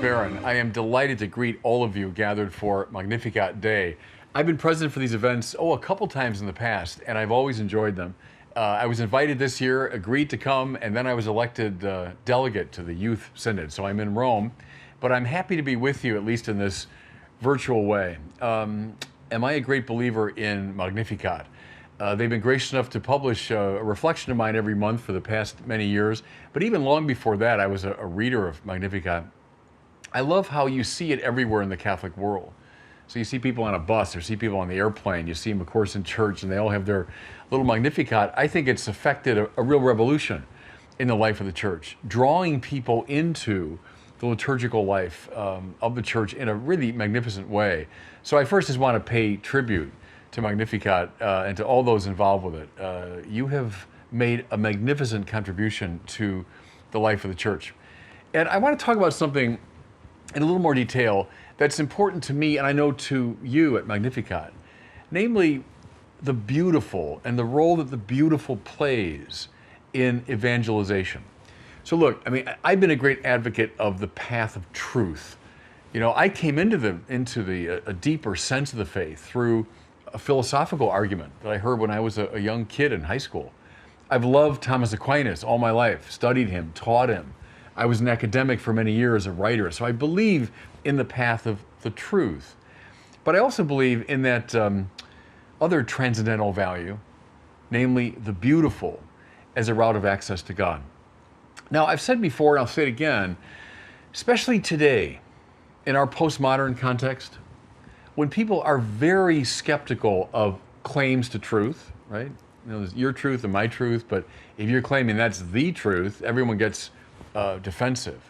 Barron. I am delighted to greet all of you gathered for Magnificat Day. I've been president for these events, a couple times in the past, and I've always enjoyed them. I was invited this year, agreed to come, and then I was elected delegate to the Youth Synod. So I'm in Rome, but I'm happy to be with you, at least in this virtual way. Am I a great believer in Magnificat? They've been gracious enough to publish a reflection of mine every month for the past many years, but even long before that, I was a reader of Magnificat. I love how you see it everywhere in the Catholic world. So you see people on a bus, or see people on the airplane, you see them, of course, in church, and they all have their little Magnificat. I think it's affected a real revolution in the life of the church, drawing people into the liturgical life of the church in a really magnificent way. So I first just want to pay tribute to Magnificat and to all those involved with it. You have made a magnificent contribution to the life of the church. And I want to talk about something in a little more detail that's important to me, and I know to you at Magnificat, namely the beautiful and the role that the beautiful plays in evangelization. So look, I've been a great advocate of the path of truth. You know, I came into a deeper sense of the faith through a philosophical argument that I heard when I was a young kid in high school. I've loved Thomas Aquinas all my life, studied him, taught him. I was an academic for many years, a writer, so I believe in the path of the truth. But I also believe in that other transcendental value, namely the beautiful, as a route of access to God. Now, I've said before, and I'll say it again, especially today, in our postmodern context, when people are very skeptical of claims to truth, right? You know, there's your truth and my truth, but if you're claiming that's the truth, everyone gets defensive.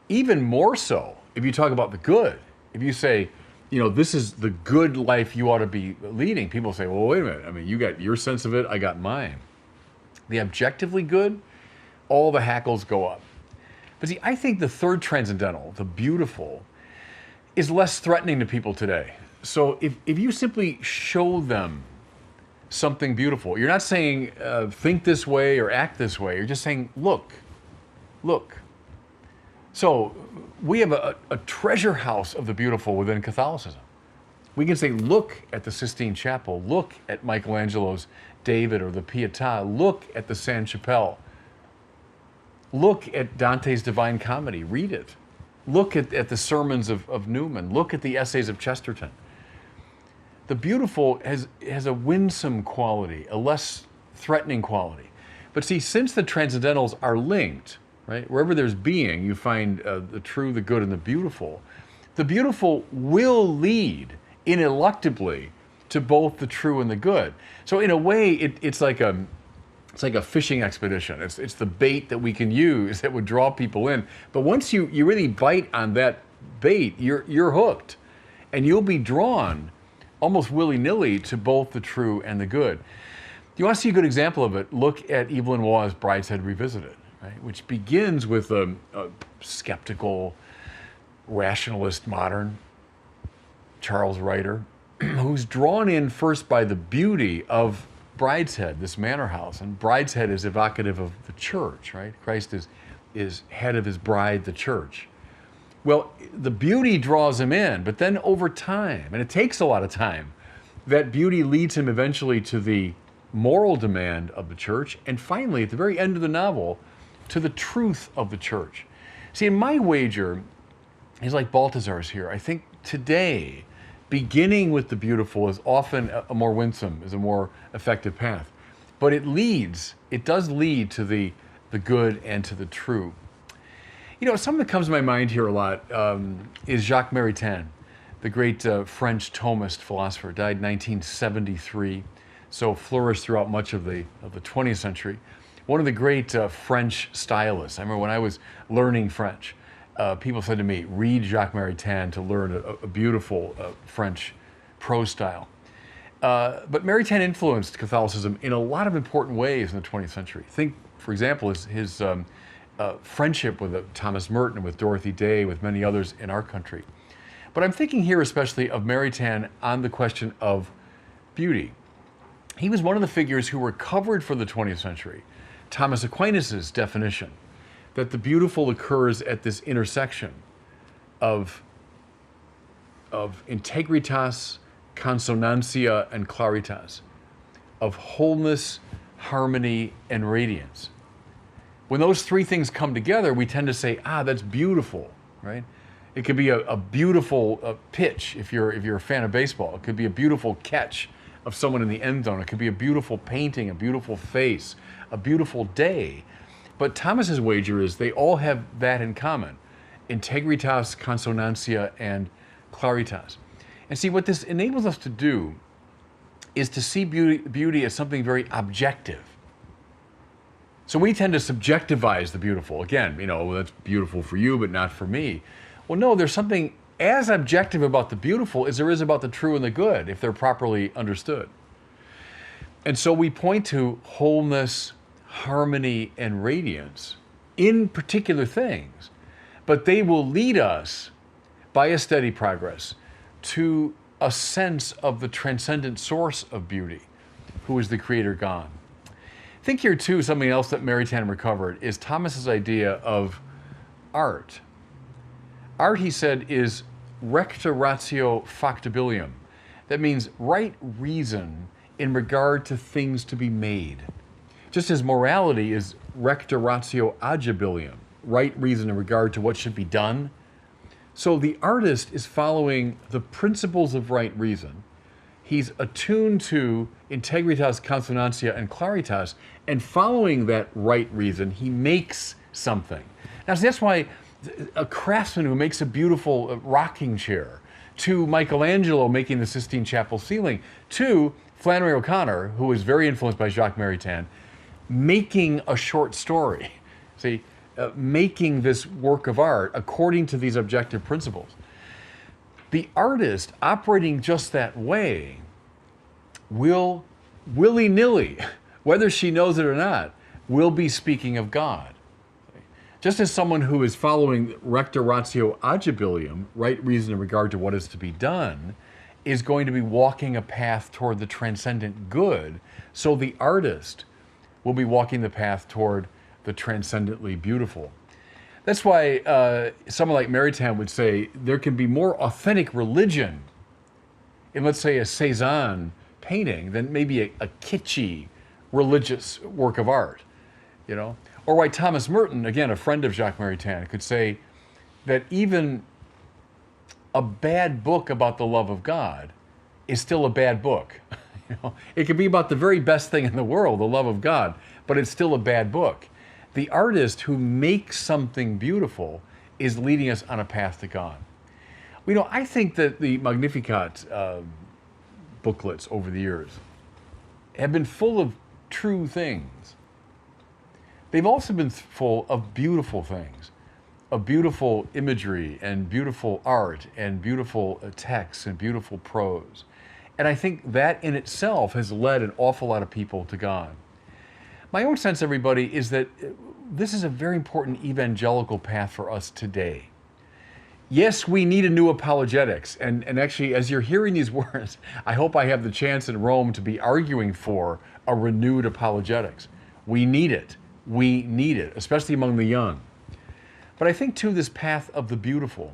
Even more so if you talk about the good. If you say, you know, this is the good life you ought to be leading, people say, well, wait a minute. You got your sense of it, I got mine. The objectively good, all the hackles go up. But see, I think the third transcendental, the beautiful, is less threatening to people today. So if you simply show them something beautiful, you're not saying think this way or act this way, you're just saying, look. So we have a treasure house of the beautiful within Catholicism. We can say, look at the Sistine Chapel, look at Michelangelo's David or the Pietà, look at the San Chapelle, look at Dante's Divine Comedy, read it. Look at the sermons of Newman, look at the essays of Chesterton. The beautiful has a winsome quality, a less threatening quality. But see, since the transcendentals are linked, right? Wherever there's being, you find the true, the good, and the beautiful. The beautiful will lead ineluctably to both the true and the good. So in a way, it's like a fishing expedition. It's the bait that we can use that would draw people in. But once you really bite on that bait, you're hooked, and you'll be drawn almost willy-nilly to both the true and the good. You want to see a good example of it? Look at Yves Lenoir's Brideshead Revisited, right? Which begins with a skeptical, rationalist, modern Charles Ryder, who's drawn in first by the beauty of Brideshead, this manor house, and Brideshead is evocative of the church, right? Christ is head of his bride, the church. Well, the beauty draws him in, but then over time, and it takes a lot of time, that beauty leads him eventually to the moral demand of the church, and finally, at the very end of the novel, to the truth of the church. See, in my wager, is like Balthazar's here. I think today, beginning with the beautiful is often a more winsome, is a more effective path. But it does lead to the good and to the true. You know, something that comes to my mind here a lot is Jacques Maritain, the great French Thomist philosopher, died in 1973, so flourished throughout much of the 20th century. One of the great French stylists. I remember when I was learning French, people said to me, read Jacques Maritain to learn a beautiful French prose style. But Maritain influenced Catholicism in a lot of important ways in the 20th century. Think, for example, his friendship with Thomas Merton, with Dorothy Day, with many others in our country. But I'm thinking here especially of Maritain on the question of beauty. He was one of the figures who recovered for the 20th century Thomas Aquinas' definition that the beautiful occurs at this intersection of integritas, consonantia, and claritas, of wholeness, harmony, and radiance. When those three things come together, we tend to say, that's beautiful, right? It could be a beautiful pitch if you're a fan of baseball. It could be a beautiful catch of someone in the end zone. It could be a beautiful painting, a beautiful face, a beautiful day. But Thomas's wager is they all have that in common: integritas, consonantia, and claritas. And see, what this enables us to do is to see beauty as something very objective. So we tend to subjectivize the beautiful. Again, that's beautiful for you, but not for me. Well, no, there's something as objective about the beautiful as there is about the true and the good, if they're properly understood. And so we point to wholeness, harmony, and radiance in particular things, but they will lead us by a steady progress to a sense of the transcendent source of beauty, who is the Creator God. Think here too, something else that Mary Tan recovered is Thomas's idea of art. Art, he said, is recta ratio factibilium. That means right reason in regard to things to be made. Just as morality is recta ratio agibilium, right reason in regard to what should be done. So the artist is following the principles of right reason. He's attuned to integritas, consonantia, and claritas, and following that right reason, he makes something. Now, so that's why a craftsman who makes a beautiful rocking chair, to Michelangelo making the Sistine Chapel ceiling, to Flannery O'Connor, who was very influenced by Jacques Maritain, making a short story. See, making this work of art according to these objective principles. The artist operating just that way will, willy-nilly, whether she knows it or not, will be speaking of God. Just as someone who is following recta ratio agibilium, right reason in regard to what is to be done, is going to be walking a path toward the transcendent good, so the artist will be walking the path toward the transcendently beautiful. That's why someone like Maritain would say there can be more authentic religion in, let's say, a Cézanne painting than maybe a kitschy religious work of art, Or why Thomas Merton, again, a friend of Jacques Maritain, could say that even a bad book about the love of God is still a bad book. It could be about the very best thing in the world, the love of God, but it's still a bad book. The artist who makes something beautiful is leading us on a path to God. I think that the Magnificat booklets over the years have been full of true things. They've also been full of beautiful things, of beautiful imagery and beautiful art and beautiful texts and beautiful prose. And I think that in itself has led an awful lot of people to God. My own sense, everybody, is that this is a very important evangelical path for us today. Yes, we need a new apologetics. And actually, as you're hearing these words, I hope I have the chance in Rome to be arguing for a renewed apologetics. We need it. We need it, especially among the young. But I think, too, this path of the beautiful,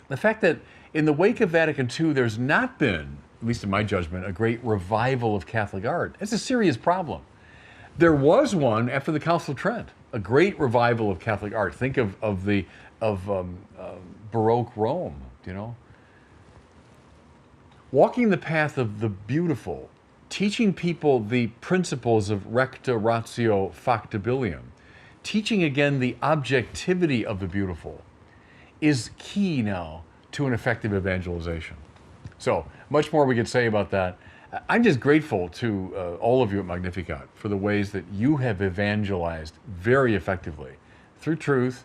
the fact that in the wake of Vatican II, there's not been, at least in my judgment, a great revival of Catholic art. It's a serious problem. There was one after the Council of Trent, a great revival of Catholic art. Think of Baroque Rome, Walking the path of the beautiful, teaching people the principles of recta ratio factibilium, teaching again the objectivity of the beautiful, is key now to an effective evangelization. So much more we could say about that. I'm just grateful to all of you at Magnificat for the ways that you have evangelized very effectively through truth,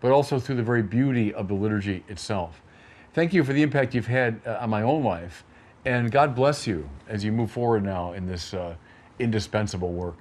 but also through the very beauty of the liturgy itself. Thank you for the impact you've had on my own life, and God bless you as you move forward now in this indispensable work.